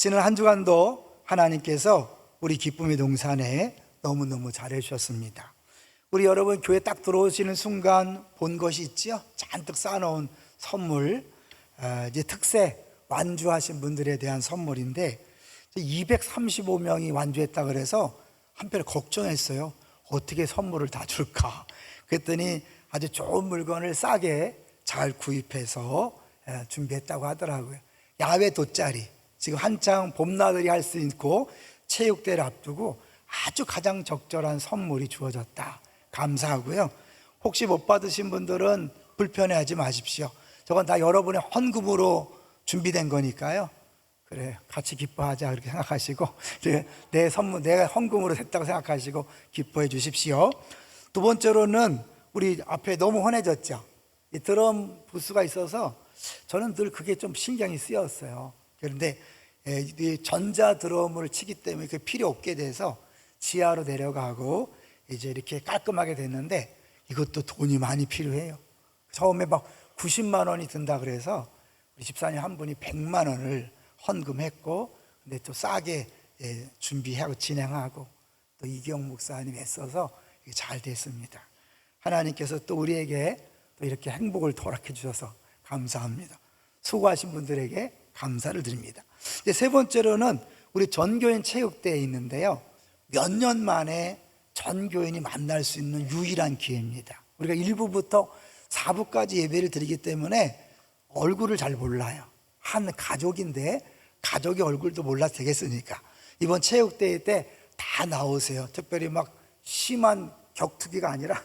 지난 한 주간도 하나님께서 우리 기쁨의 동산에 너무너무 잘해 주셨습니다. 우리 여러분 교회 딱 들어오시는 순간 본 것이 있죠? 잔뜩 쌓아놓은 선물, 이제 특세 완주하신 분들에 대한 선물인데 235명이 완주했다 그래서 한편 걱정했어요. 어떻게 선물을 다 줄까? 그랬더니 아주 좋은 물건을 싸게 잘 구입해서 준비했다고 하더라고요. 야외 돗자리, 지금 한창 봄나들이 할 수 있고 체육대회를 앞두고 아주 가장 적절한 선물이 주어졌다. 감사하고요. 혹시 못 받으신 분들은 불편해하지 마십시오. 저건 다 여러분의 헌금으로 준비된 거니까요. 그래, 같이 기뻐하자 그렇게 생각하시고 내 선물, 내가 헌금으로 됐다고 생각하시고 기뻐해 주십시오. 두 번째로는 우리 앞에 너무 환해졌죠. 이 드럼 부스가 있어서 저는 늘 그게 좀 신경이 쓰였어요. 그런데 이 전자 드럼을 치기 때문에 그게 필요 없게 돼서 지하로 내려가고 이제 이렇게 깔끔하게 됐는데 이것도 돈이 많이 필요해요. 처음에 막 90만 원이 든다 그래서 우리 집사님 한 분이 100만 원을 헌금했고, 근데 또 싸게 준비하고 진행하고 또 이경 목사님이 애써서 잘 됐습니다. 하나님께서 또 우리에게 또 이렇게 행복을 허락해 주셔서 감사합니다. 수고하신 분들에게 감사를 드립니다. 이제 세 번째로는 우리 전교인 체육대회에 있는데요, 몇 년 만에 전교인이 만날 수 있는 유일한 기회입니다. 우리가 1부부터 4부까지 예배를 드리기 때문에 얼굴을 잘 몰라요. 한 가족인데 가족의 얼굴도 몰라도 되겠으니까 이번 체육대회 때 다 나오세요. 특별히 막 심한 격투기가 아니라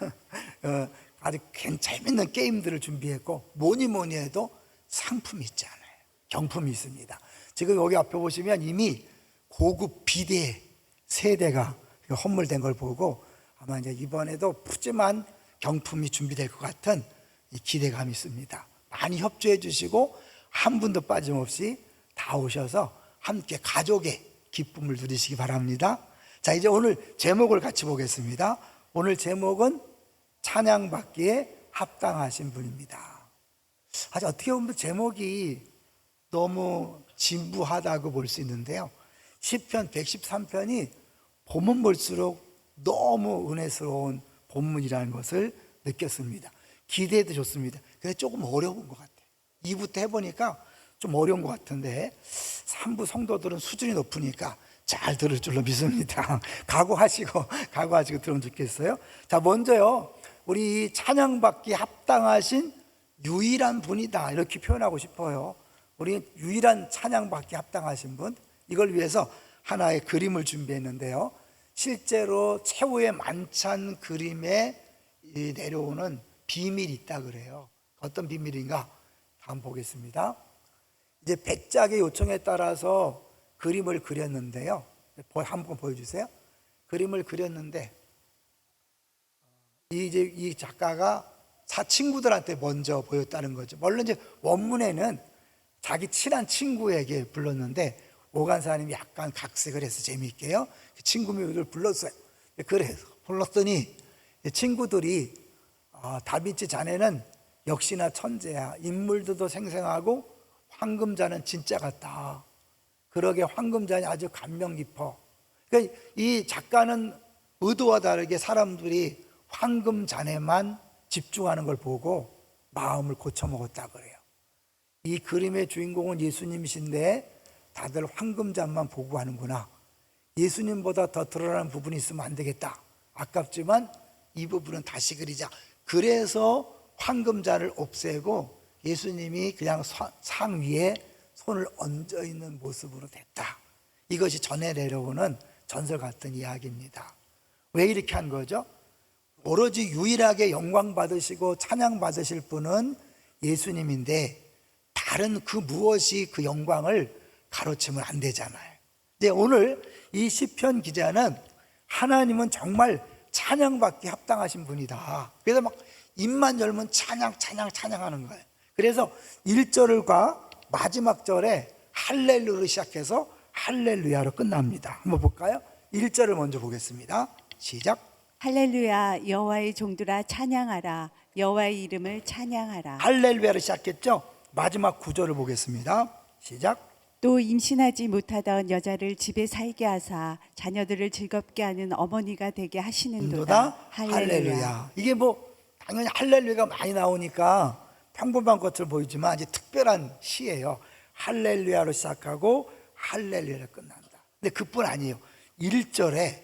아주 재밌는 게임들을 준비했고, 뭐니 해도 상품이 있잖아요. 경품이 있습니다. 지금 여기 앞에 보시면 이미 고급 비대 세대가 헌물된 걸 보고 아마 이제 이번에도 푸짐한 경품이 준비될 것 같은 이 기대감이 있습니다. 많이 협조해 주시고 한 분도 빠짐없이 다 오셔서 함께 가족의 기쁨을 누리시기 바랍니다. 자, 이제 오늘 제목을 같이 보겠습니다. 오늘 제목은 찬양받기에 합당하신 분입니다. 아주 어떻게 보면 제목이 너무 진부하다고 볼 수 있는데요, 시편 113편이 보면 볼수록 너무 은혜스러운 본문이라는 것을 느꼈습니다. 기대해도 좋습니다. 근데 조금 어려운 것 같아요. 2부 때 해보니까 좀 어려운 것 같은데 3부 성도들은 수준이 높으니까 잘 들을 줄로 믿습니다. 각오하시고 들으면 좋겠어요. 자, 먼저요, 우리 찬양받기 합당하신 유일한 분이다 이렇게 표현하고 싶어요. 우리 유일한 찬양받기 합당하신 분, 이걸 위해서 하나의 그림을 준비했는데요, 실제로 최후의 만찬 그림에 내려오는 비밀이 있다 그래요. 어떤 비밀인가 한번 보겠습니다. 이제 백작의 요청에 따라서 그림을 그렸는데요, 한번 보여주세요. 그림을 그렸는데 이 작가가 친구들한테 먼저 보였다는 거죠. 물론 이제 원문에는 자기 친한 친구에게 불렀는데 오간사님이 약간 각색을 해서 재미있게요, 그 친구 묘를 불렀어요. 그래서 불렀더니 친구들이 다빈치 자네는 역시나 천재야. 인물들도 생생하고 황금자는 진짜 같다. 그러게 황금자는 아주 감명 깊어. 그러니까 이 작가는 의도와 다르게 사람들이 황금자네만 집중하는 걸 보고 마음을 고쳐먹었다 그래요. 이 그림의 주인공은 예수님이신데 다들 황금잔만 보고 하는구나. 예수님보다 더 드러나는 부분이 있으면 안 되겠다. 아깝지만 이 부분은 다시 그리자. 그래서 황금잔을 없애고 예수님이 그냥 상 위에 손을 얹어 있는 모습으로 됐다. 이것이 전해 내려오는 전설 같은 이야기입니다. 왜 이렇게 한 거죠? 오로지 유일하게 영광 받으시고 찬양 받으실 분은 예수님인데 다른 그 무엇이 그 영광을 가로채면 안 되잖아요. 근데 오늘 이 시편 기자는 하나님은 정말 찬양받기 합당하신 분이다. 그래서 막 입만 열면 찬양하는 거예요. 그래서 1절과 마지막 절에 할렐루야로 시작해서 할렐루야로 끝납니다. 한번 볼까요? 1절을 먼저 보겠습니다. 시작. 할렐루야, 여호와의 종들아 찬양하라. 여호와의 이름을 찬양하라. 할렐루야로 시작했죠? 마지막 구절을 보겠습니다. 시작. 또 임신하지 못하던 여자를 집에 살게 하사 자녀들을 즐겁게 하는 어머니가 되게 하시는도다. 인도다 할렐루야. 이게 뭐 당연히 할렐루야가 많이 나오니까 평범한 것처럼 보이지만 이제 특별한 시예요. 할렐루야로 시작하고 할렐루야로 끝난다. 근데 그뿐 아니에요. 1절에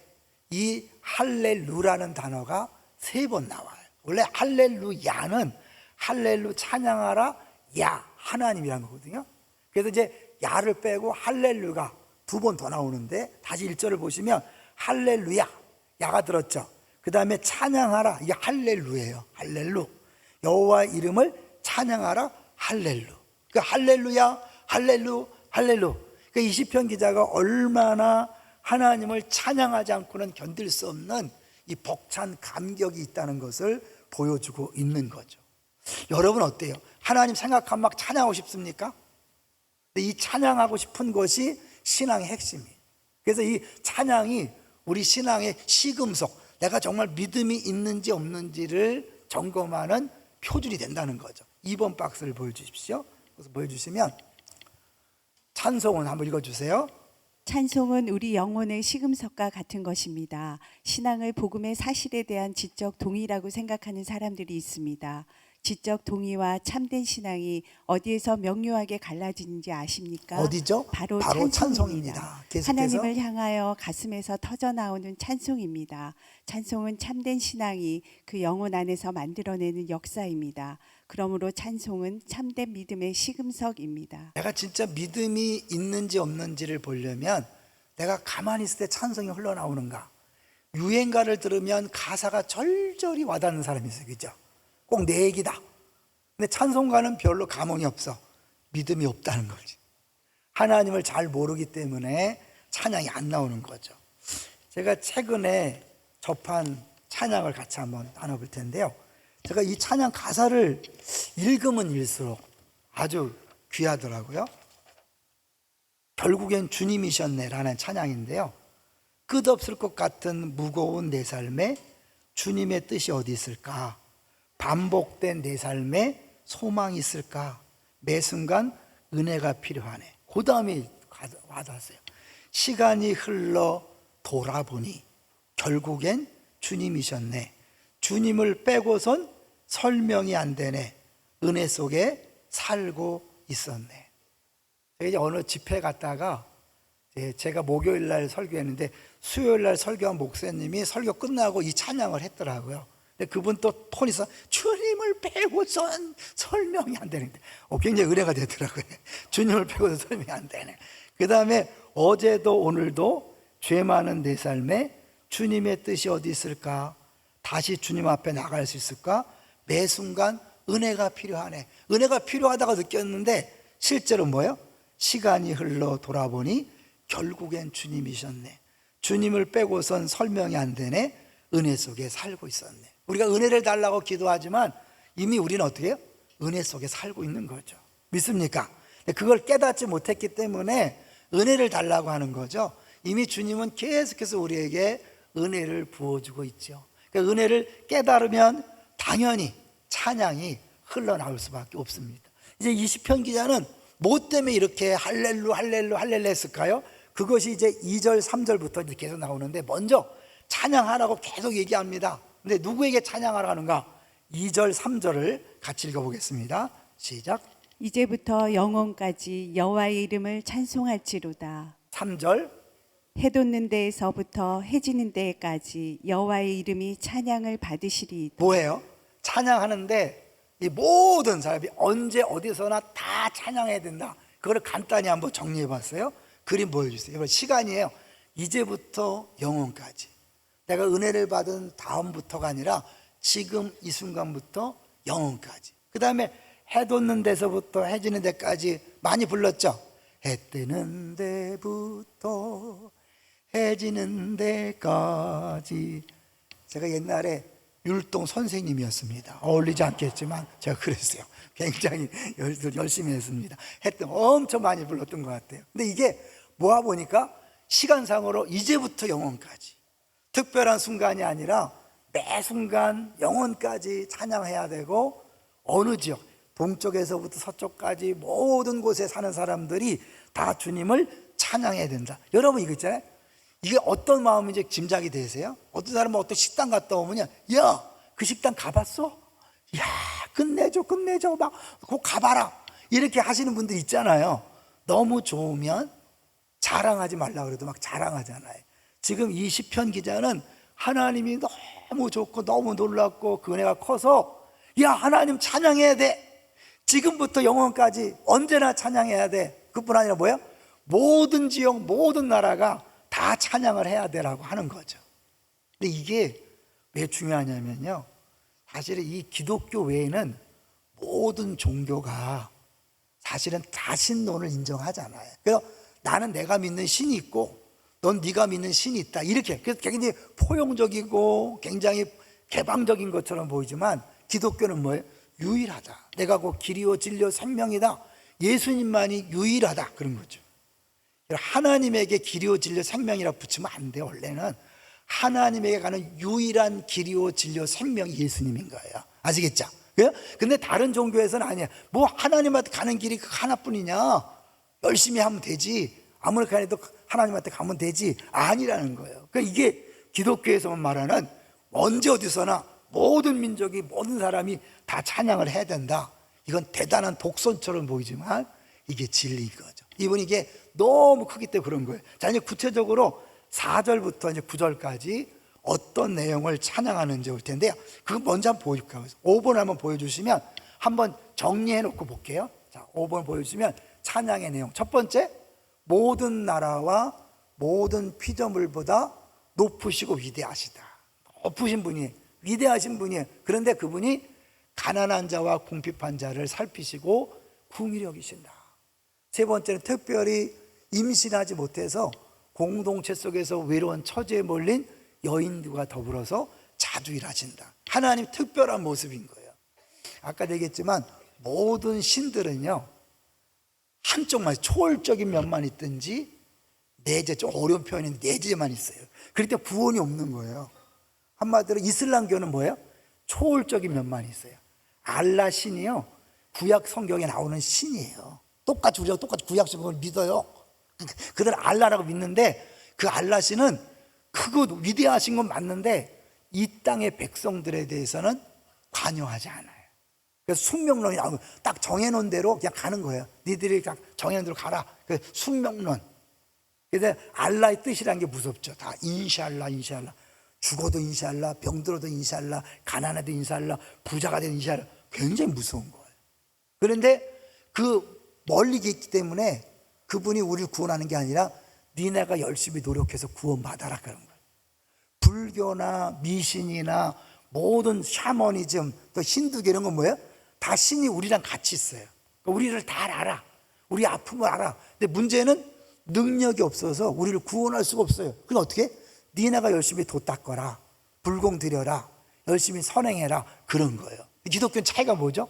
이 할렐루라는 단어가 3번 나와요. 원래 할렐루야는 할렐루 찬양하라 야 하나님이라는 거거든요. 그래서 이제 야를 빼고 할렐루가 2번 더 나오는데 다시 1절을 보시면 할렐루야 야가 들었죠. 그 다음에 찬양하라 이게 할렐루예요. 할렐루 여호와 이름을 찬양하라 할렐루. 그 할렐루야 할렐루 할렐루. 그 20편 기자가 얼마나 하나님을 찬양하지 않고는 견딜 수 없는 이 벅찬 감격이 있다는 것을 보여주고 있는 거죠. 여러분 어때요? 하나님 생각하면 막 찬양하고 싶습니까? 근데 이 찬양하고 싶은 것이 신앙의 핵심이에요. 그래서 이 찬양이 우리 신앙의 시금석, 내가 정말 믿음이 있는지 없는지를 점검하는 표준이 된다는 거죠. 2번 박스를 보여주십시오. 그래서 보여주시면 찬송은 한번 읽어주세요. 찬송은 우리 영혼의 시금석과 같은 것입니다. 신앙을 복음의 사실에 대한 지적 동의라고 생각하는 사람들이 있습니다. 지적 동의와 참된 신앙이 어디에서 명료하게 갈라지는지 아십니까? 어디죠? 바로 찬송입니다. 계속해서. 하나님을 향하여 가슴에서 터져나오는 찬송입니다. 찬송은 참된 신앙이 그 영혼 안에서 만들어내는 역사입니다. 그러므로 찬송은 참된 믿음의 시금석입니다. 내가 진짜 믿음이 있는지 없는지를 보려면 내가 가만히 있을 때 찬송이 흘러나오는가. 유행가를 들으면 가사가 절절히 와닿는 사람이 있어요. 그죠? 꼭 내 얘기다. 근데 찬송가는 별로 감흥이 없어. 믿음이 없다는 거지. 하나님을 잘 모르기 때문에 찬양이 안 나오는 거죠. 제가 최근에 접한 찬양을 같이 한번 나눠볼 텐데요. 제가 이 찬양 가사를 읽으면 읽을수록 아주 귀하더라고요. 결국엔 주님이셨네라는 찬양인데요. 끝없을 것 같은 무거운 내 삶에 주님의 뜻이 어디 있을까? 반복된 내 삶에 소망이 있을까? 매 순간 은혜가 필요하네. 그 다음에 와닿았어요. 시간이 흘러 돌아보니 결국엔 주님이셨네. 주님을 빼고선 설명이 안 되네. 은혜 속에 살고 있었네. 제가 이제 어느 집회 갔다가 제가 목요일 날 설교했는데 수요일 날 설교한 목사님이 설교 끝나고 이 찬양을 했더라고요. 근데 그분 또 톤이 있어. 주님을 빼고선 설명이 안 되는데 굉장히 은혜가 되더라고요. 주님을 빼고선 설명이 안 되네. 그 다음에 어제도 오늘도 죄 많은 내 삶에 주님의 뜻이 어디 있을까? 다시 주님 앞에 나갈 수 있을까? 매 순간 은혜가 필요하네. 은혜가 필요하다고 느꼈는데 실제로 뭐예요? 시간이 흘러 돌아보니 결국엔 주님이셨네. 주님을 빼고선 설명이 안 되네. 은혜 속에 살고 있었네. 우리가 은혜를 달라고 기도하지만 이미 우리는 어떻게 해요? 은혜 속에 살고 있는 거죠. 믿습니까? 그걸 깨닫지 못했기 때문에 은혜를 달라고 하는 거죠. 이미 주님은 계속해서 우리에게 은혜를 부어주고 있죠. 그러니까 은혜를 깨달으면 당연히 찬양이 흘러나올 수밖에 없습니다. 이제 20편 기자는 뭐 때문에 이렇게 할렐루 할렐루 할렐루 했을까요? 그것이 이제 2절 3절부터 이제 계속 나오는데 먼저 찬양하라고 계속 얘기합니다. 근데 누구에게 찬양하라는가? 2절 3절을 같이 읽어보겠습니다. 시작. 이제부터 영원까지 여호와의 이름을 찬송할지로다. 3절. 해 돋는 데에서부터 해 지는 데까지 여호와의 이름이 찬양을 받으시리이다. 뭐예요? 찬양하는데 이 모든 사람이 언제 어디서나 다 찬양해야 된다. 그걸 간단히 한번 정리해 봤어요. 그림 보여주세요. 이거 시간이에요. 이제부터 영원까지. 내가 은혜를 받은 다음부터가 아니라 지금 이 순간부터 영원까지. 그 다음에 해 돋는 데서부터 해 지는 데까지 많이 불렀죠. 해 뜨는 데부터 해 지는 데까지. 제가 옛날에 율동 선생님이었습니다. 어울리지 않겠지만 제가 그랬어요. 굉장히 열심히 했습니다. 했던 엄청 많이 불렀던 것 같아요. 근데 이게 모아보니까 시간상으로 이제부터 영원까지, 특별한 순간이 아니라 매 순간 영원까지 찬양해야 되고, 어느 지역 동쪽에서부터 서쪽까지 모든 곳에 사는 사람들이 다 주님을 찬양해야 된다. 여러분 이거 있잖아요. 이게 어떤 마음인지 짐작이 되세요? 어떤 사람은 어떤 식당 갔다 오면요, 야, 그 식당 가봤어? 야, 끝내줘 막 꼭 가봐라 이렇게 하시는 분들 있잖아요. 너무 좋으면 자랑하지 말라 그래도 막 자랑하잖아요. 지금 이 시편 기자는 하나님이 너무 좋고 너무 놀랍고 그 은혜가 커서, 야, 하나님 찬양해야 돼. 지금부터 영원까지 언제나 찬양해야 돼. 그뿐 아니라 뭐예요? 모든 지역 모든 나라가 다 찬양을 해야 되라고 하는 거죠. 근데 이게 왜 중요하냐면요, 사실은 이 기독교 외에는 모든 종교가 사실은 자신론을 인정하잖아요. 그래서 나는 내가 믿는 신이 있고 넌 네가 믿는 신이 있다, 이렇게. 그래서 굉장히 포용적이고 굉장히 개방적인 것처럼 보이지만 기독교는 뭐예요? 유일하다. 내가 곧 길이요 진리요 생명이다. 예수님만이 유일하다, 그런 거죠. 하나님에게 길이요 진리요 생명이라 붙이면 안 돼요. 원래는 하나님에게 가는 유일한 길이요 진리요 생명이 예수님인 거예요. 아시겠죠? 근데 다른 종교에서는 아니야. 뭐 하나님한테 가는 길이 그 하나뿐이냐, 열심히 하면 되지, 아무렇게나 해도 하나님한테 가면 되지, 아니라는 거예요. 그러니까 이게 기독교에서만 말하는 언제 어디서나 모든 민족이 모든 사람이 다 찬양을 해야 된다, 이건 대단한 독선처럼 보이지만 이게 진리인 거죠. 이분 이게 너무 크기 때문에 그런 거예요. 자, 이제 구체적으로 4절부터 이제 9절까지 어떤 내용을 찬양하는지 올 텐데요. 그거 먼저 한번 보여줄까요? 5번 한번 보여주시면 한번 정리해 놓고 볼게요. 자, 5번 보여주시면 찬양의 내용. 첫 번째, 모든 나라와 모든 피조물보다 높으시고 위대하시다. 높으신 분이에요. 위대하신 분이에요. 그런데 그분이 가난한 자와 궁핍한 자를 살피시고 긍휼히 여기신다. 세 번째는 특별히 임신하지 못해서 공동체 속에서 외로운 처지에 몰린 여인들과 더불어서 자주 일하신다. 하나님 특별한 모습인 거예요. 아까도 얘기했지만 모든 신들은요, 한쪽만, 초월적인 면만 있든지 내재, 좀 어려운 표현인데 내재만 있어요. 그럴 때 구원이 없는 거예요. 한마디로 이슬람교는 뭐예요? 초월적인 면만 있어요. 알라 신이요, 구약 성경에 나오는 신이에요. 똑같이 우리가 똑같이 구약 성경을 믿어요. 그들 알라라고 믿는데 그 알라 신은 크고 위대하신 건 맞는데 이 땅의 백성들에 대해서는 관여하지 않아요. 그래서 숙명론이 나오면 딱 정해놓은 대로 그냥 가는 거예요. 니들이 딱 정해놓은 대로 가라. 그 숙명론. 그래서 알라의 뜻이라는 게 무섭죠. 다 인샬라, 인샬라. 죽어도 인샬라, 병들어도 인샬라, 가난해도 인샬라, 부자가 돼도 인샬라. 굉장히 무서운 거예요. 그런데 그 멀리 있기 때문에 그분이 우리를 구원하는 게 아니라 니네가 열심히 노력해서 구원받아라, 그런 거예요. 불교나 미신이나 모든 샤머니즘, 또 힌두교 이런 건 뭐예요? 다 신이 우리랑 같이 있어요. 그러니까 우리를 다 알아. 우리 아픔을 알아. 근데 문제는 능력이 없어서 우리를 구원할 수가 없어요. 그럼 어떻게? 니네가 열심히 도 닦아라, 불공 드려라, 열심히 선행해라, 그런 거예요. 기독교는 차이가 뭐죠?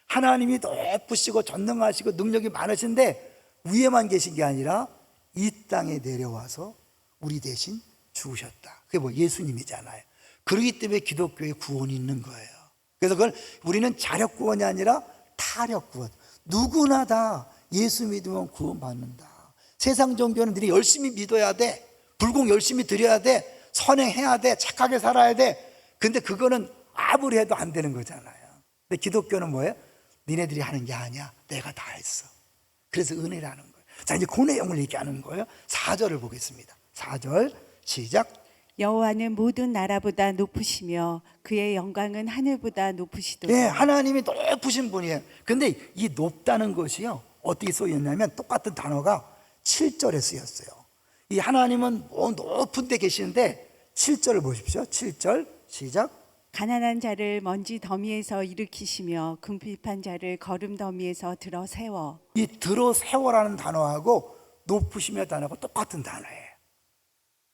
하나님이 높으시고 전능하시고 능력이 많으신데 위에만 계신 게 아니라 이 땅에 내려와서 우리 대신 죽으셨다. 그게 뭐 예수님이잖아요. 그렇기 때문에 기독교에 구원이 있는 거예요. 그래서 그걸 우리는 자력 구원이 아니라 타력 구원. 누구나 다 예수 믿으면 구원받는다. 세상 종교는 너희 열심히 믿어야 돼, 불공 열심히 드려야 돼, 선행해야 돼, 착하게 살아야 돼. 근데 그거는 아무리 해도 안 되는 거잖아요. 근데 기독교는 뭐예요? 니네들이 하는 게 아니야, 내가 다 했어. 그래서 은혜라는 거예요. 자, 이제 그 내용을 얘기하는 거예요. 4절을 보겠습니다. 4절 시작. 여호와는 모든 나라보다 높으시며 그의 영광은 하늘보다 높으시도다. 네, 하나님이 높으신 분이에요. 근데 이 높다는 것이요, 어떻게 쓰였냐면 똑같은 단어가 7절에 쓰였어요. 이 하나님은 높은 데 계시는데 7절을 보십시오. 7절 시작. 가난한 자를 먼지 더미에서 일으키시며 궁핍한 자를 거름 더미에서 들어 세워. 이 들어 세워라는 단어하고 높으시며 단어가 똑같은 단어예요.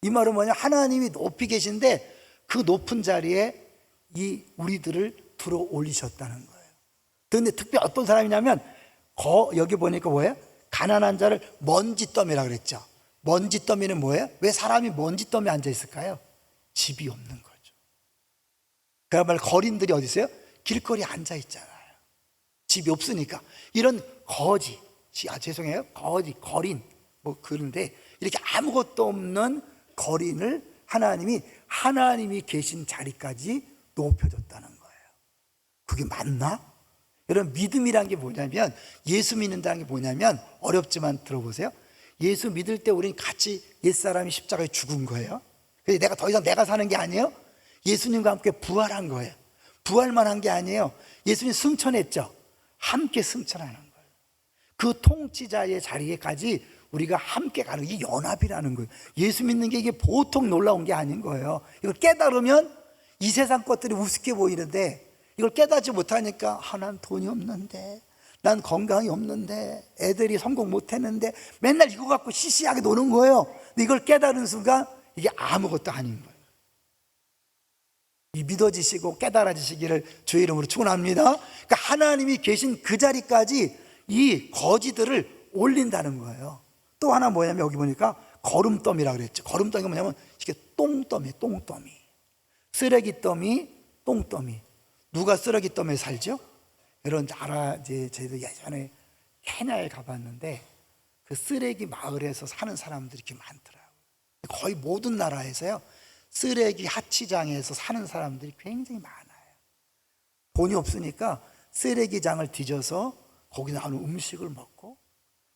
이 말은 뭐냐? 하나님이 높이 계신데 그 높은 자리에 이 우리들을 들어 올리셨다는 거예요. 그런데 특별히 어떤 사람이냐면 여기 보니까 뭐예요? 가난한 자를 먼지 더미라 그랬죠. 먼지 더미는 뭐예요? 왜 사람이 먼지 더미에 앉아 있을까요? 집이 없는 거죠. 그야말로 거린들이 어디 있어요? 길거리에 앉아 있잖아요. 집이 없으니까. 이런 거지, 죄송해요. 거린. 뭐 그런데 이렇게 아무것도 없는 거린을 하나님이 계신 자리까지 높여줬다는 거예요. 그게 맞나? 여러분, 믿음이란 게 뭐냐면, 예수 믿는다는 게 뭐냐면, 어렵지만 들어보세요. 예수 믿을 때 우리는 같이 옛사람이 십자가에 죽은 거예요. 그래서 내가 더 이상 내가 사는 게 아니에요. 예수님과 함께 부활한 거예요. 부활만 한 게 아니에요. 예수님 승천했죠. 함께 승천하는 거예요. 그 통치자의 자리에까지 우리가 함께 가는 게 연합이라는 거예요. 예수 믿는 게 이게 보통 놀라운 게 아닌 거예요. 이걸 깨달으면 이 세상 것들이 우습게 보이는데, 이걸 깨닫지 못하니까 난 돈이 없는데, 난 건강이 없는데, 애들이 성공 못했는데, 맨날 이거 갖고 시시하게 노는 거예요. 근데 이걸 깨달은 순간 이게 아무것도 아닌 거예요. 이 믿어지시고 깨달아지시기를 주의 이름으로 축원합니다. 그러니까 하나님이 계신 그 자리까지 이 거지들을 올린다는 거예요. 또 하나 뭐냐면, 여기 보니까 거름더미라고 그랬죠. 거름더미가 뭐냐면 이게 똥더미, 똥더미, 쓰레기더미, 똥더미. 누가 쓰레기더미에 살죠? 여러분 저희도 예전에 케냐에 가봤는데 그 쓰레기 마을에서 사는 사람들이 이렇게 많더라고요. 거의 모든 나라에서요, 쓰레기 하치장에서 사는 사람들이 굉장히 많아요. 돈이 없으니까 쓰레기장을 뒤져서 거기 나오는 음식을 먹고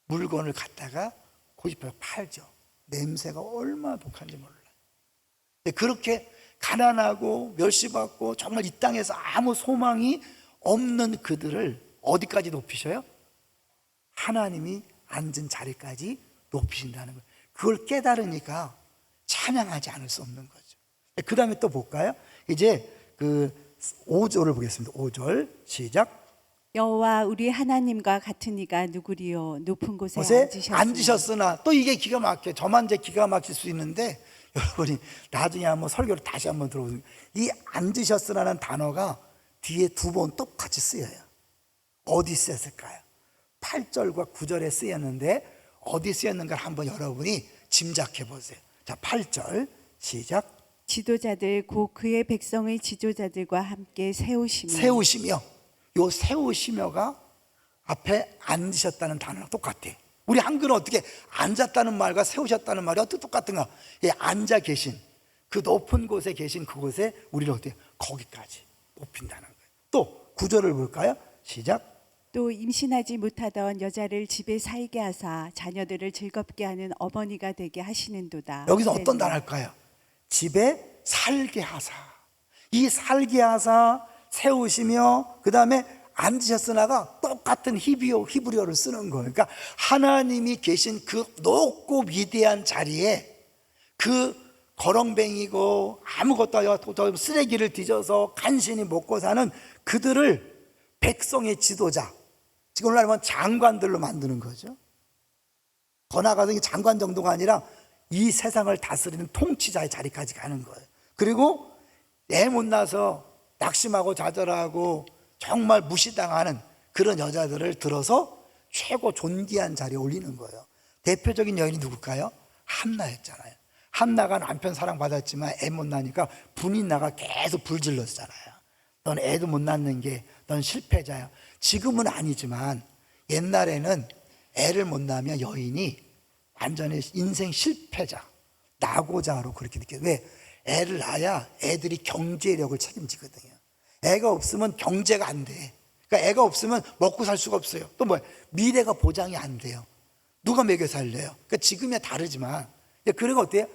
물건을 갖다가 고집해서 팔죠. 냄새가 얼마나 독한지 몰라요. 그렇게 가난하고 멸시받고 정말 이 땅에서 아무 소망이 없는 그들을 어디까지 높이셔요? 하나님이 앉은 자리까지 높이신다는 거예요. 그걸 깨달으니까 찬양하지 않을 수 없는 거죠. 그 다음에 또 볼까요? 이제 그 5절을 보겠습니다. 5절 시작. 여호와 우리 하나님과 같은 이가 누구리요? 높은 곳에 앉으셨으나, 또 이게 기가 막혀요. 저만 이제 기가 막힐 수 있는데, 여러분이 나중에 한번 설교를 다시 한번 들어보세요. 이 앉으셨으라는 단어가 뒤에 두 번 똑같이 쓰여요. 어디 쓰였을까요? 8절과 9절에 쓰였는데 어디 쓰였는가 한번 여러분이 짐작해 보세요. 자, 8절 시작. 지도자들 곧 그의 백성의 지도자들과 함께 세우시며. 요 세우시며가 앞에 앉으셨다는 단어랑 똑같아. 우리 한글은 어떻게 앉았다는 말과 세우셨다는 말이 어떻게 똑같은가? 예, 앉아 계신 그 높은 곳에 계신 그곳에 우리를 어떻게 거기까지 높인다는 거예요. 또 9절을 볼까요? 시작. 또 임신하지 못하던 여자를 집에 살게 하사 자녀들을 즐겁게 하는 어머니가 되게 하시는도다. 여기서 어떤 단어일까요? 집에 살게 하사. 이 살게 하사, 세우시며, 그 다음에 앉으셨으나가 똑같은 히브리어를 쓰는 거예요. 그러니까 하나님이 계신 그 높고 위대한 자리에 그 거렁뱅이고 아무것도 쓰레기를 뒤져서 간신히 먹고 사는 그들을 백성의 지도자, 지금 오늘날은 장관들로 만드는 거죠. 더 나아가서 장관 정도가 아니라 이 세상을 다스리는 통치자의 자리까지 가는 거예요. 그리고 애 못 낳아서 낙심하고 좌절하고 정말 무시당하는 그런 여자들을 들어서 최고 존귀한 자리에 올리는 거예요. 대표적인 여인이 누굴까요? 한나였잖아요. 한나가 남편 사랑받았지만 애 못 낳으니까 분이 나가 계속 불질렀잖아요. 넌 애도 못 낳는 게 넌 실패자야. 지금은 아니지만 옛날에는 애를 못 낳으면 여인이 완전히 인생 실패자, 낙오자로 그렇게 느껴요. 왜? 애를 낳아야 애들이 경제력을 책임지거든요. 애가 없으면 경제가 안 돼. 그러니까 애가 없으면 먹고 살 수가 없어요. 또 뭐야? 미래가 보장이 안 돼요. 누가 먹여 살려요? 그러니까 지금이야 다르지만, 그러니까 어때요?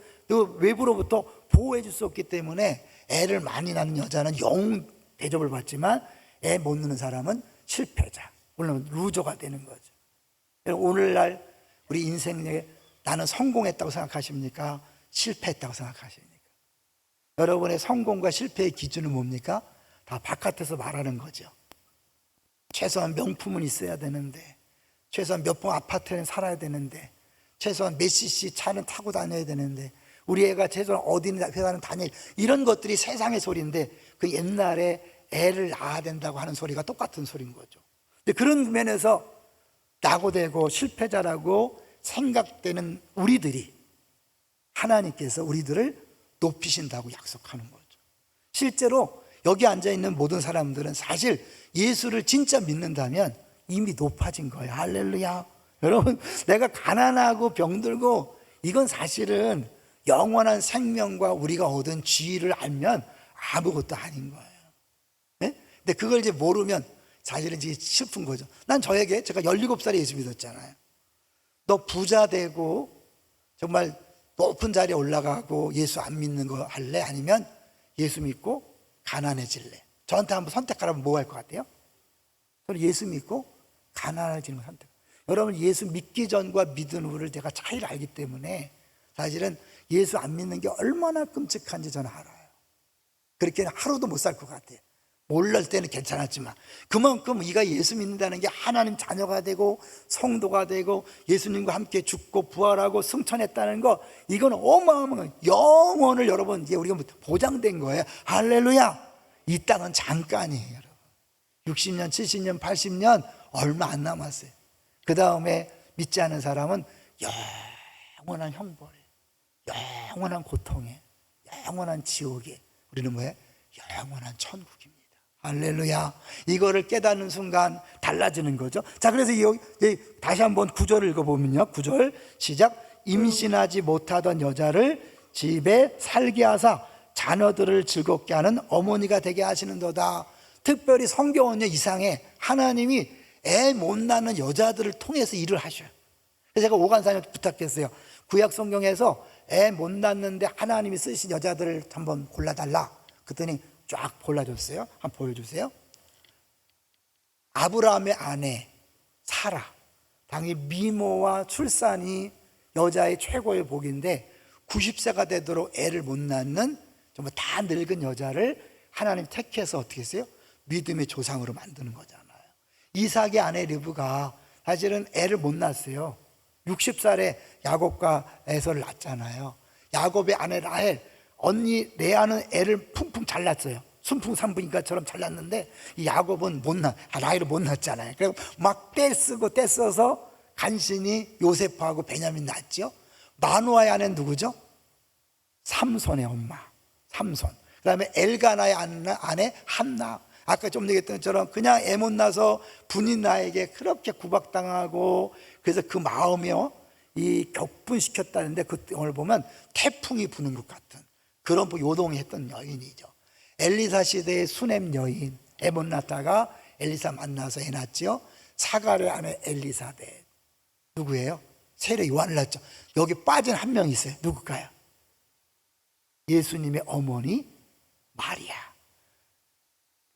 외부로부터 보호해 줄 수 없기 때문에 애를 많이 낳는 여자는 영웅 대접을 받지만 애 못 낳는 사람은 실패자, 물론 루저가 되는 거죠. 오늘날 우리 인생에 나는 성공했다고 생각하십니까? 실패했다고 생각하십니까? 여러분의 성공과 실패의 기준은 뭡니까? 다 바깥에서 말하는 거죠. 최소한 명품은 있어야 되는데, 최소한 몇 번 아파트는 살아야 되는데, 최소한 몇 cc 차는 타고 다녀야 되는데, 우리 애가 최소한 어디 회사는 다녀, 이런 것들이 세상의 소리인데, 그 옛날에 애를 낳아야 된다고 하는 소리가 똑같은 소리인 거죠. 근데 그런 면에서 낙오되고 실패자라고 생각되는 우리들이, 하나님께서 우리들을 높이신다고 약속하는 거죠. 실제로 여기 앉아있는 모든 사람들은 사실 예수를 진짜 믿는다면 이미 높아진 거예요. 할렐루야. 여러분, 내가 가난하고 병들고 이건 사실은 영원한 생명과 우리가 얻은 지위를 알면 아무것도 아닌 거예요. 네? 근데 그걸 이제 모르면 사실은 이제 슬픈 거죠. 난 저에게 제가 17살에 예수 믿었잖아요. 너 부자 되고 정말 높은 자리에 올라가고 예수 안 믿는 거 할래? 아니면 예수 믿고 가난해질래? 저한테 한번 선택하라면 뭐 할 것 같아요? 저는 예수 믿고 가난해지는 걸 선택. 여러분, 예수 믿기 전과 믿은 후를 제가 차이를 알기 때문에 사실은 예수 안 믿는 게 얼마나 끔찍한지 저는 알아요. 그렇게 하루도 못 살 것 같아요. 몰랄 때는 괜찮았지만 그만큼 네가 예수 믿는다는 게 하나님 자녀가 되고 성도가 되고 예수님과 함께 죽고 부활하고 승천했다는 거, 이건 어마어마한 영원을 여러분 이제 우리가 보장된 거예요. 할렐루야. 이 땅은 잠깐이에요, 여러분. 60년, 70년, 80년 얼마 안 남았어요. 그 다음에 믿지 않은 사람은 영원한 형벌에, 영원한 고통에, 영원한 지옥에, 우리는 뭐예요? 영원한 천국입니다. 할렐루야. 이거를 깨닫는 순간 달라지는 거죠. 자, 그래서 여기 다시 한번 9절을 읽어보면요. 9절 시작. 임신하지 못하던 여자를 집에 살게 하사 자녀들을 즐겁게 하는 어머니가 되게 하시는도다. 특별히 성경은요, 이상해. 하나님이 애 못 낳는 여자들을 통해서 일을 하셔요. 그래서 제가 오간사님 부탁했어요. 구약 성경에서 애 못 낳는데 하나님이 쓰신 여자들을 한번 골라달라. 그랬더니 쫙 골라줬어요. 한번 보여주세요. 아브라함의 아내 사라, 당연히 미모와 출산이 여자의 최고의 복인데 90세가 되도록 애를 못 낳는 정말 다 늙은 여자를 하나님 택해서 어떻게 했어요? 믿음의 조상으로 만드는 거잖아요. 이삭의 아내 르브가 사실은 애를 못 낳았어요. 60살에 야곱과 에서를 낳았잖아요. 야곱의 아내 라헬, 언니 레아는 애를 풍풍 잘 낳았어요. 순풍산부인과처럼 잘 낳았는데 이 야곱은 라헬을 못 낳았잖아요. 그래서 막 떼써서 간신히 요셉하고 베냐민 낳았죠. 마누아의 아내는 누구죠? 삼손의 엄마, 삼손. 그 다음에 엘가나의 아내 한나. 아까 좀 얘기했던 것처럼 그냥 애 못 낳아서 분인 나에게 그렇게 구박당하고, 그래서 그 마음이요, 이 격분시켰다는데 그 오늘 보면 태풍이 부는 것 같은 그런 요동했던 여인이죠. 엘리사 시대의 수냄 여인, 애 못 낳다가 엘리사 만나서 애 낳았죠. 사가랴의 아내 엘리사벳. 누구예요? 세례 요한을 낳았죠. 여기 빠진 한 명 있어요. 누굴까요? 예수님의 어머니 마리아.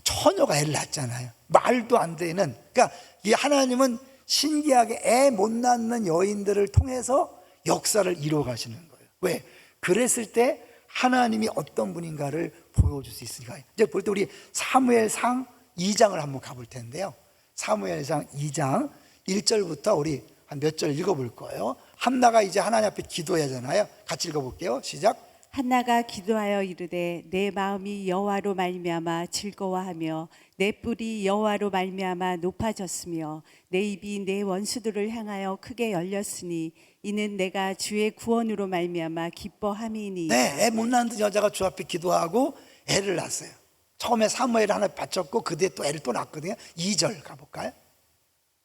처녀가 애를 낳았잖아요. 말도 안 되는. 그러니까 이 하나님은 신기하게 애 못 낳는 여인들을 통해서 역사를 이루어 가시는 거예요. 왜? 그랬을 때 하나님이 어떤 분인가를 보여줄 수 있으니까. 이제 볼 때 우리 사무엘상 2장을 한번 가볼 텐데요. 사무엘상 2장 1절부터 우리 한 몇 절 읽어볼 거예요. 한나가 이제 하나님 앞에 기도해야 하잖아요. 같이 읽어볼게요. 시작. 한나가 기도하여 이르되 내 마음이 여호와로 말미암아 즐거워하며 내 뿔이 여호와로 말미암아 높아졌으며 내 입이 내 원수들을 향하여 크게 열렸으니 이는 내가 주의 구원으로 말미암아 기뻐함이니이다. 네, 애 못 낳는 여자가 주 앞에 기도하고 애를 낳았어요. 처음에 사무엘 하나 바쳤고 그 뒤에 또 애를 또 낳았거든요. 2절 가볼까요?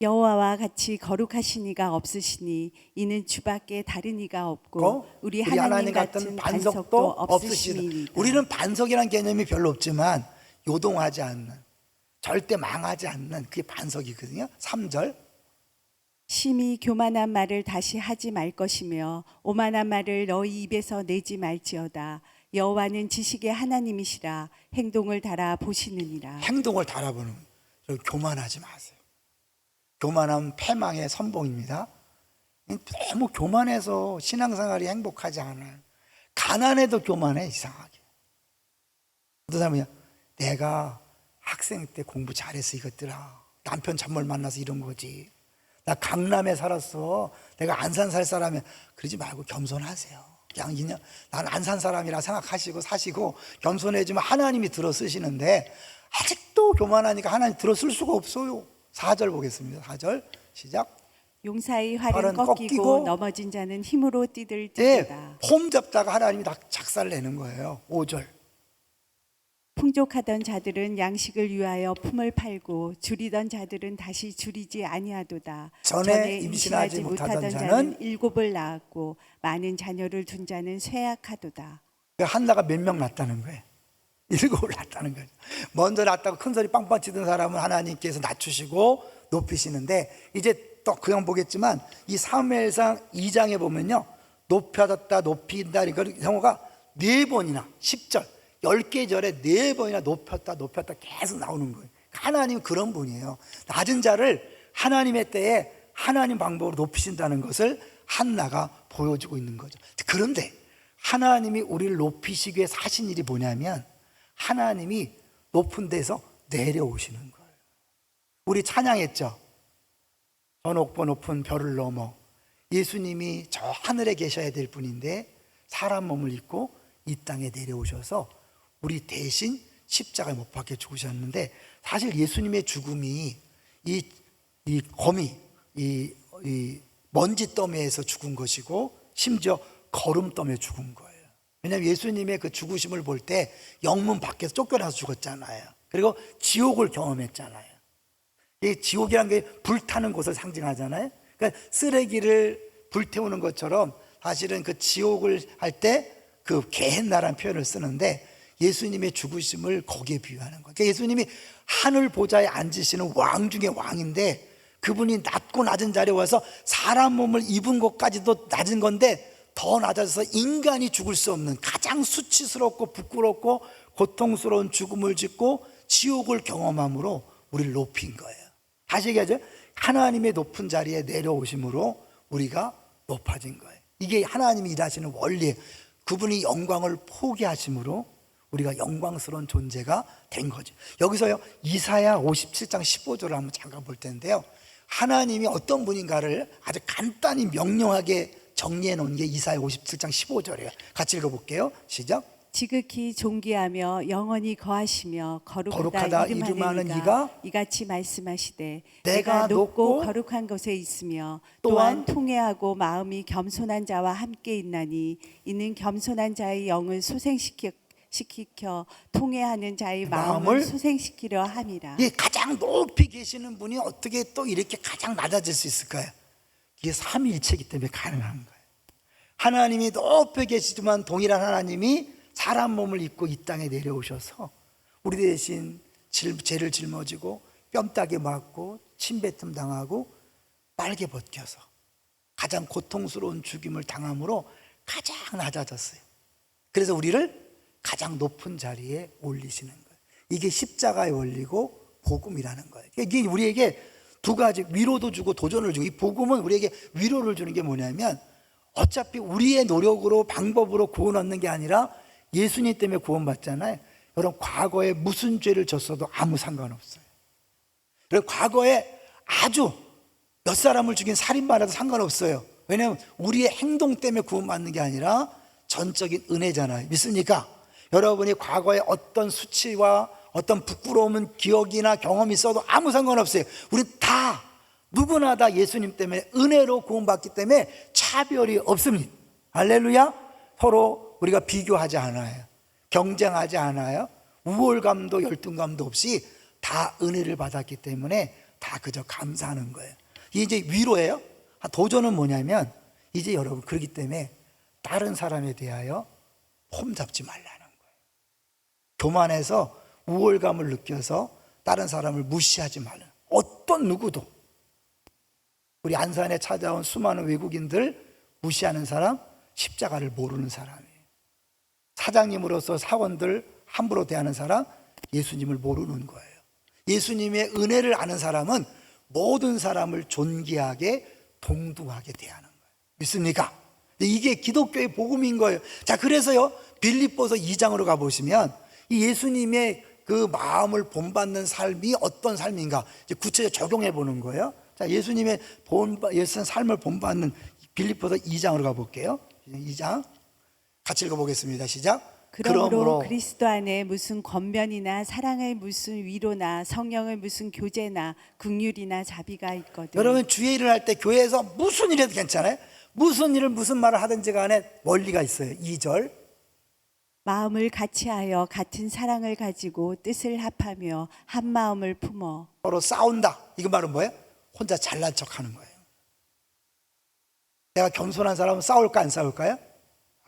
여호와와 같이 거룩하신 이가 없으시니 이는 주밖에 다른 이가 없고 우리 하나님 같은 반석도 없으시니이다. 우리는 반석이라는 개념이 별로 없지만 요동하지 않는, 절대 망하지 않는 그게 반석이거든요. 3절. 심히 교만한 말을 다시 하지 말 것이며 오만한 말을 너희 입에서 내지 말지어다. 여호와는 지식의 하나님이시라 행동을 달아 보시느니라. 행동을 달아보는, 교만하지 마세요. 교만함 패망의 선봉입니다. 너무 교만해서 신앙생활이 행복하지 않아요. 가난해도 교만해, 이상하게. 어떤 사람이야, 내가 학생 때 공부 잘해서 이것들아, 남편 잔물 만나서 이런 거지, 나 강남에 살았어, 내가 안산 살 사람이야. 그러지 말고 겸손하세요. 그냥 난 안산 사람이라 생각하시고 사시고 겸손해지면 하나님이 들어 쓰시는데 아직도 교만하니까 하나님 들어 쓸 수가 없어요. 4절 보겠습니다. 4절 시작. 용사의 활은 꺾이고 넘어진 자는 힘으로 뛰들 네, 듯이다. 폼 잡다가 하나님이 다 작살 내는 거예요. 5절. 풍족하던 자들은 양식을 위하여 품을 팔고 줄이던 자들은 다시 줄이지 아니하도다. 전에 임신하지 못하던 자는 일곱을 낳았고 많은 자녀를 둔 자는 쇠약하도다. 한나가 몇 명 낳았다는 거예요? 7을 낳았다는 거죠. 먼저 낳았다고 큰 소리 빵빵 치던 사람은 하나님께서 낮추시고 높이시는데, 이제 또 그냥 보겠지만 이 사무엘상 2장에 보면요, 높여졌다 높인다 이거 성어가 4번이나 10절 10개 절에 4번이나 높였다 높였다 계속 나오는 거예요. 하나님은 그런 분이에요. 낮은 자를 하나님의 때에 하나님 방법으로 높이신다는 것을 한나가 보여주고 있는 거죠. 그런데 하나님이 우리를 높이시기 위해 하신 일이 뭐냐면, 하나님이 높은 데서 내려오시는 거예요. 우리 찬양했죠. 저 높고 높은 별을 넘어. 예수님이 저 하늘에 계셔야 될 분인데 사람 몸을 입고 이 땅에 내려오셔서 우리 대신 십자가에 못 박혀 죽으셨는데, 사실 예수님의 죽음이 이 거미, 이 먼지 더미에서 죽은 것이고 심지어 거름 더미에 죽은 거예요. 왜냐하면 예수님의 그 죽으심을 볼 때 영문 밖에서 쫓겨나서 죽었잖아요. 그리고 지옥을 경험했잖아요. 이 지옥이라는 게 불타는 곳을 상징하잖아요. 그러니까 쓰레기를 불태우는 것처럼 사실은 그 지옥을 할 때 그 게헨나라는 표현을 쓰는데, 예수님의 죽으심을 거기에 비유하는 거예요. 그러니까 예수님이 하늘 보좌에 앉으시는 왕 중에 왕인데, 그분이 낮고 낮은 자리에 와서 사람 몸을 입은 것까지도 낮은 건데 더 낮아져서 인간이 죽을 수 없는 가장 수치스럽고 부끄럽고 고통스러운 죽음을 짓고 지옥을 경험함으로 우리를 높인 거예요. 다시 얘기하죠. 하나님의 높은 자리에 내려오심으로 우리가 높아진 거예요. 이게 하나님이 일하시는 원리예요. 그분이 영광을 포기하심으로 우리가 영광스러운 존재가 된 거죠. 여기서요, 이사야 57장 15절을 한번 잠깐 볼 텐데요, 하나님이 어떤 분인가를 아주 간단히 명료하게 정리해 놓은 게 이사야 57장 15절이에요. 같이 읽어볼게요. 시작. 지극히 존귀하며 영원히 거하시며 거룩하다 거룩하다 이름하는 이가 이가 이같이 말씀하시되 내가 내가 높고 높고 거룩한 곳에 있으며 또한 또한 통회하고 마음이 겸손한 자와 함께 있나니 이는 겸손한 자의 영을 소생시켜 통회하는 자의 마음을 마음을 소생시키려 함이라. 이 가장 높이 계시는 분이 어떻게 또 이렇게 가장 낮아질 수 있을까요? 이게 삼위일체이기 때문에 가능한 거예요. 하나님이 높이 계시지만 동일한 하나님이 사람 몸을 입고 이 땅에 내려오셔서 우리 대신 죄를 짊어지고 뺨따기 맞고 침뱉음 당하고 빨개 벗겨서 가장 고통스러운 죽임을 당함으로 가장 낮아졌어요. 그래서 우리를 가장 높은 자리에 올리시는 거예요. 이게 십자가의 원리고 복음이라는 거예요. 이게 우리에게 두 가지, 위로도 주고 도전을 주고, 이 복음은 우리에게 위로를 주는 게 뭐냐면, 어차피 우리의 노력으로 방법으로 구원 얻는 게 아니라 예수님 때문에 구원받잖아요. 여러분, 과거에 무슨 죄를 졌어도 아무 상관없어요. 그리고 과거에 아주 몇 사람을 죽인 살인마라도 상관없어요. 왜냐하면 우리의 행동 때문에 구원받는 게 아니라 전적인 은혜잖아요. 믿습니까? 여러분이 과거에 어떤 수치와 어떤 부끄러움은 기억이나 경험이 있어도 아무 상관없어요. 우리 다 누구나 다 예수님 때문에 은혜로 구원받기 때문에 차별이 없습니다. 할렐루야. 서로 우리가 비교하지 않아요. 경쟁하지 않아요. 우월감도 열등감도 없이 다 은혜를 받았기 때문에 다 그저 감사하는 거예요. 이게 이제 위로예요. 도전은 뭐냐면, 이제 여러분 그렇기 때문에 다른 사람에 대하여 폼 잡지 말라는 거예요. 교만해서 우월감을 느껴서 다른 사람을 무시하지 말라는, 어떤 누구도. 우리 안산에 찾아온 수많은 외국인들 무시하는 사람, 십자가를 모르는 사람이에요. 사장님으로서 사원들 함부로 대하는 사람, 예수님을 모르는 거예요. 예수님의 은혜를 아는 사람은 모든 사람을 존귀하게 동등하게 대하는 거예요. 믿습니까? 이게 기독교의 복음인 거예요. 자, 그래서요, 빌립보서 2장으로 가보시면 이 예수님의 그 마음을 본받는 삶이 어떤 삶인가 이제 구체적으로 적용해 보는 거예요. 자, 예수님의 삶을 본받는 빌립보서 2장으로 가볼게요. 2장 같이 읽어보겠습니다. 시작. 그러므로 그리스도 안에 무슨 권변이나 사랑의 무슨 위로나 성령의 무슨 교제나 긍휼이나 자비가 있거든. 여러분, 주의 일을 할 때 교회에서 무슨 일해도 괜찮아요. 무슨 일을 무슨 말을 하든지 간에 원리가 있어요. 2절 마음을 같이하여 같은 사랑을 가지고 뜻을 합하며 한 마음을 품어. 서로 싸운다. 이거 말은 뭐예요? 혼자 잘난 척하는 거예요. 내가 겸손한 사람은 싸울까 안 싸울까요?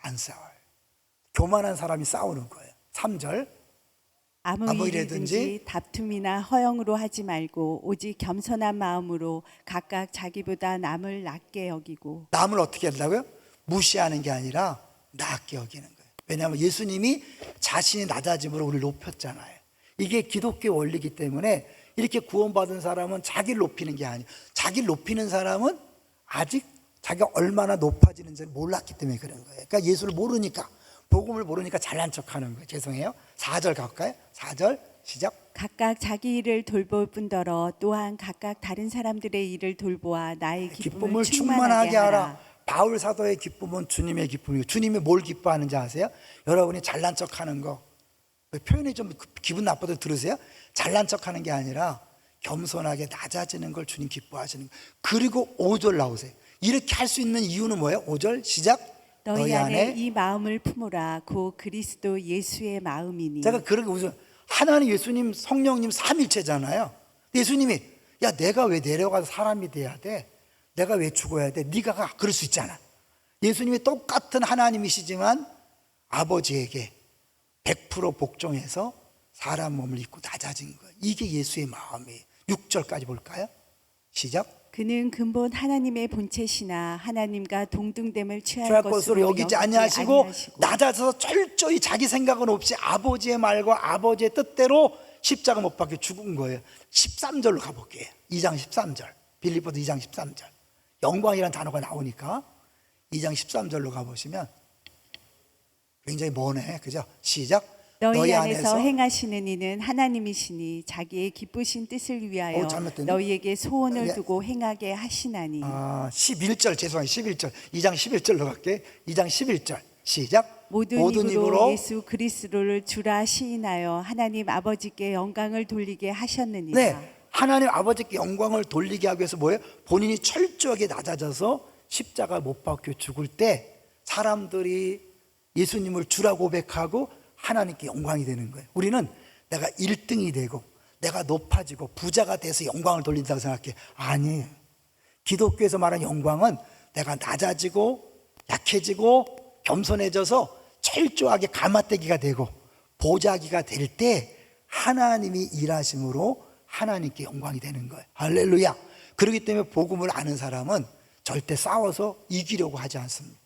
안 싸워요. 교만한 사람이 싸우는 거예요. 3절. 아무 아무 일이든지 일이든지 다툼이나 허영으로 하지 말고 오직 겸손한 마음으로 각각 자기보다 남을 낮게 여기고. 남을 어떻게 한다고요? 무시하는 게 아니라 낮게 여기는 거예요. 왜냐하면 예수님이 자신이 낮아짐으로 우리를 높였잖아요. 이게 기독교 원리이기 때문에 이렇게 구원받은 사람은 자기를 높이는 게 아니에요. 자기를 높이는 사람은 아직 자기가 얼마나 높아지는지 몰랐기 때문에 그런 거예요. 그러니까 예수를 모르니까, 복음을 모르니까 잘난 척하는 거예요. 죄송해요. 4절 갈까요? 4절 시작. 각각 자기 일을 돌볼 뿐더러 또한 각각 다른 사람들의 일을 돌보아 나의 기쁨을 충만하게 하라. 바울 사도의 기쁨은 주님의 기쁨이에요. 주님이 뭘 기뻐하는지 아세요? 여러분이 잘난 척하는 거, 표현이 좀 기분 나빠도 들으세요. 잘난 척하는 게 아니라 겸손하게 낮아지는 걸 주님 기뻐하시는 거예요. 그리고 5절 나오세요. 이렇게 할 수 있는 이유는 뭐예요? 5절 시작. 너희 안에 이 마음을 품으라. 곧 그리스도 예수의 마음이니. 제가 그렇게 무슨 하나님, 예수님, 성령님 삼일체잖아요. 예수님이 야, 내가 왜 내려가서 사람이 돼야 돼? 내가 왜 죽어야 돼? 네가 가. 그럴 수 있잖아. 예수님이 똑같은 하나님이시지만 아버지에게 100% 복종해서 사람 몸을 입고 낮아진 거예요. 이게 예수의 마음이에요. 6절까지 볼까요? 시작. 그는 근본 하나님의 본체시나 하나님과 동등됨을 취할 취할 것으로 것으로 여기지 아니하시고 낮아져서 철저히 자기 생각은 없이 아버지의 말과 아버지의 뜻대로 십자가 못 박혀 죽은 거예요. 13절로 가볼게요. 2장 13절. 빌립보서 2장 13절. 영광이라는 단어가 나오니까 2장 13절로 가보시면 굉장히 머네. 그죠? 시작. 너희 안에서 행하시는 이는 하나님이시니 자기의 기쁘신 뜻을 위하여 잘못됐네. 너희에게 소원을 네. 두고 행하게 하시나니. 11절 죄송해요. 11절. 2장 11절로 갈게요. 2장 11절. 시작. 모든 입으로 예수 그리스도를 주라 시인하여 하나님 아버지께 영광을 돌리게 하셨느니라. 네, 하나님 아버지께 영광을 돌리게 하기 위해서 뭐예요? 본인이 철저하게 낮아져서 십자가 못 박혀 죽을 때 사람들이 예수님을 주라 고백하고 하나님께 영광이 되는 거예요. 우리는 내가 1등이 되고 내가 높아지고 부자가 돼서 영광을 돌린다고 생각해. 아니에요. 기독교에서 말하는 영광은 내가 낮아지고 약해지고 겸손해져서 철저하게 가마떼기가 되고 보자기가 될 때 하나님이 일하심으로 하나님께 영광이 되는 거예요. 할렐루야. 그렇기 때문에 복음을 아는 사람은 절대 싸워서 이기려고 하지 않습니다.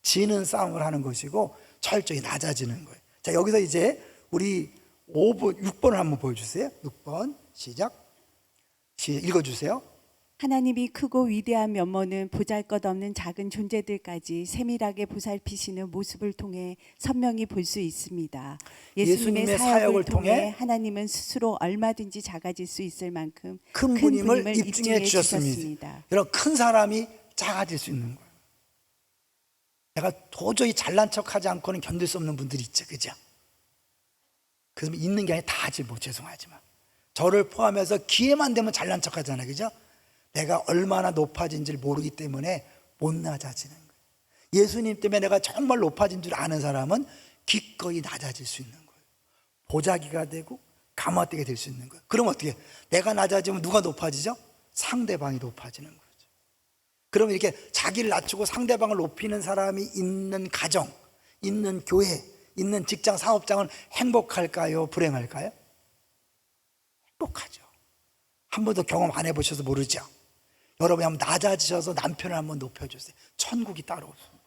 지는 싸움을 하는 것이고 철저히 낮아지는 거예요. 자, 여기서 이제 우리 5번, 6번을 한번 보여주세요. 6번 시작. 읽어주세요. 하나님이 크고 위대한 면모는 보잘것없는 작은 존재들까지 세밀하게 보살피시는 모습을 통해 선명히 볼 수 있습니다. 예수님의 사역을 통해 하나님은 스스로 얼마든지 작아질 수 있을 만큼 큰 분임을 입증해 주셨습니다. 여러분, 큰 사람이 작아질 수 있는 거예요. 내가 도저히 잘난 척하지 않고는 견딜 수 없는 분들이 있죠, 그죠? 그래서 있는 게 아니라 다 하지 뭐, 죄송하지만 저를 포함해서 기회만 되면 잘난 척하잖아요, 그죠? 내가 얼마나 높아진지를 모르기 때문에 못 낮아지는 거예요. 예수님 때문에 내가 정말 높아진 줄 아는 사람은 기꺼이 낮아질 수 있는 거예요. 보자기가 되고 가마떼가 될 수 있는 거예요. 그럼 어떻게? 내가 낮아지면 누가 높아지죠? 상대방이 높아지는 거죠. 그럼 이렇게 자기를 낮추고 상대방을 높이는 사람이 있는 가정, 있는 교회, 있는 직장, 사업장은 행복할까요? 불행할까요? 행복하죠. 한 번도 경험 안 해보셔서 모르죠. 여러분이 한번 낮아지셔서 남편을 한번 높여주세요. 천국이 따로 없습니다.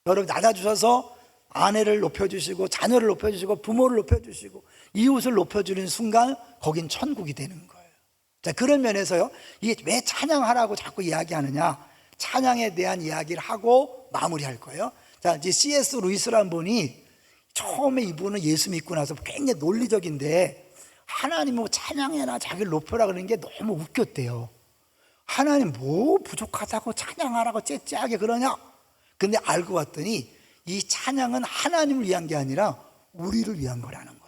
여러분 낮아지셔서 아내를 높여주시고 자녀를 높여주시고 부모를 높여주시고 이웃을 높여주는 순간 거긴 천국이 되는 거예요. 자, 그런 면에서요, 이게 왜 찬양하라고 자꾸 이야기하느냐, 찬양에 대한 이야기를 하고 마무리할 거예요. 자, 이제 C.S. 루이스라는 분이 처음에 이분은 예수 믿고 나서 굉장히 논리적인데 하나님 뭐 찬양해라 자기를 높여라 그러는 게 너무 웃겼대요. 하나님 뭐 부족하다고 찬양하라고 째째하게 그러냐. 근데 알고 봤더니 이 찬양은 하나님을 위한 게 아니라 우리를 위한 거라는 거예요.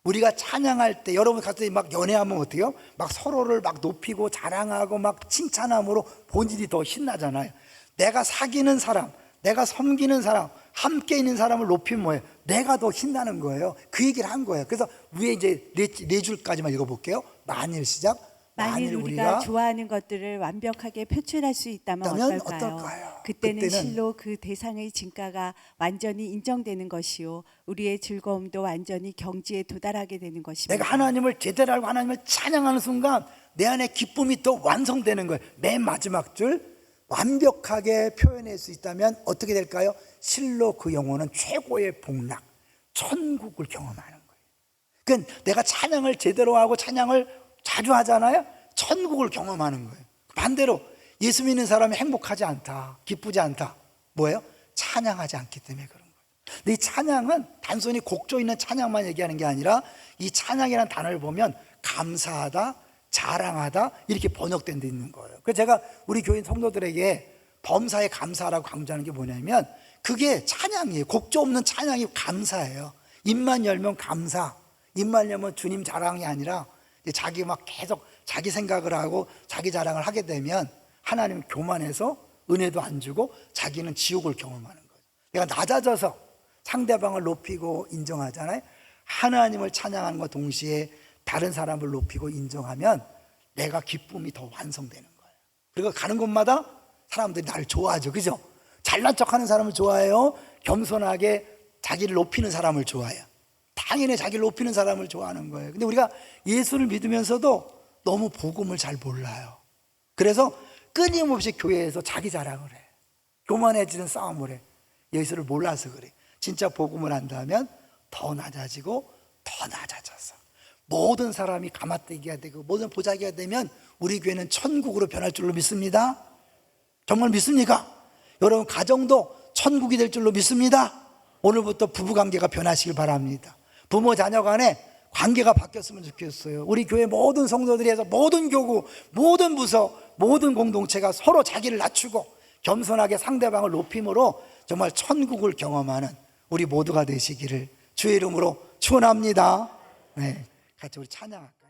우리가 찬양할 때 여러분 같이 막 연애하면 어때요? 막 서로를 막 높이고 자랑하고 막 칭찬함으로 본질이 더 신나잖아요. 내가 사귀는 사람, 내가 섬기는 사람, 함께 있는 사람을 높이면 뭐예요? 내가 더 신나는 거예요. 그 얘기를 한 거예요. 그래서 위에 이제 네 줄까지만 읽어볼게요. 만일 시작. 만일 우리가 좋아하는 것들을 완벽하게 표출할 수 있다면 어떨까요? 그때는 실로 그 대상의 진가가 완전히 인정되는 것이요, 우리의 즐거움도 완전히 경지에 도달하게 되는 것입니다. 내가 하나님을 제대로 알고 하나님을 찬양하는 순간 내 안에 기쁨이 더 완성되는 거예요. 맨 마지막 줄, 완벽하게 표현할 수 있다면 어떻게 될까요? 실로 그 영혼은 최고의 복락, 천국을 경험하는 거예요. 그러니까 내가 찬양을 제대로 하고 찬양을 자주 하잖아요. 천국을 경험하는 거예요. 반대로 예수 믿는 사람이 행복하지 않다, 기쁘지 않다, 뭐예요? 찬양하지 않기 때문에 그런 거예요. 근데 이 찬양은 단순히 곡조 있는 찬양만 얘기하는 게 아니라 이 찬양이라는 단어를 보면 감사하다, 자랑하다 이렇게 번역된 데 있는 거예요. 그래서 제가 우리 교인 성도들에게 범사에 감사라고 강조하는 게 뭐냐면 그게 찬양이에요. 곡조 없는 찬양이 감사예요. 입만 열면 감사, 입만 열면 주님 자랑이 아니라 자기 막 계속 자기 생각을 하고 자기 자랑을 하게 되면 하나님 교만해서 은혜도 안 주고 자기는 지옥을 경험하는 거예요. 내가 낮아져서 상대방을 높이고 인정하잖아요. 하나님을 찬양하는 것 동시에 다른 사람을 높이고 인정하면 내가 기쁨이 더 완성되는 거예요. 그리고 가는 곳마다 사람들이 나를 좋아하죠. 그죠? 잘난 척하는 사람을 좋아해요? 겸손하게 자기를 높이는 사람을 좋아해요? 당연히 자기를 높이는 사람을 좋아하는 거예요. 근데 우리가 예수를 믿으면서도 너무 복음을 잘 몰라요. 그래서 끊임없이 교회에서 자기 자랑을 해. 교만해지는 싸움을 해. 예수를 몰라서 그래. 진짜 복음을 안다면 더 낮아지고 더 낮아져서 모든 사람이 가마떼기가 되고 모든 보자기가 되면 우리 교회는 천국으로 변할 줄로 믿습니다. 정말 믿습니까? 여러분 가정도 천국이 될 줄로 믿습니다. 오늘부터 부부관계가 변하시길 바랍니다. 부모 자녀 간에 관계가 바뀌었으면 좋겠어요. 우리 교회 모든 성도들이 해서 모든 교구, 모든 부서, 모든 공동체가 서로 자기를 낮추고 겸손하게 상대방을 높임으로 정말 천국을 경험하는 우리 모두가 되시기를 주의 이름으로 축원합니다. 네, 같이 우리 찬양할까요?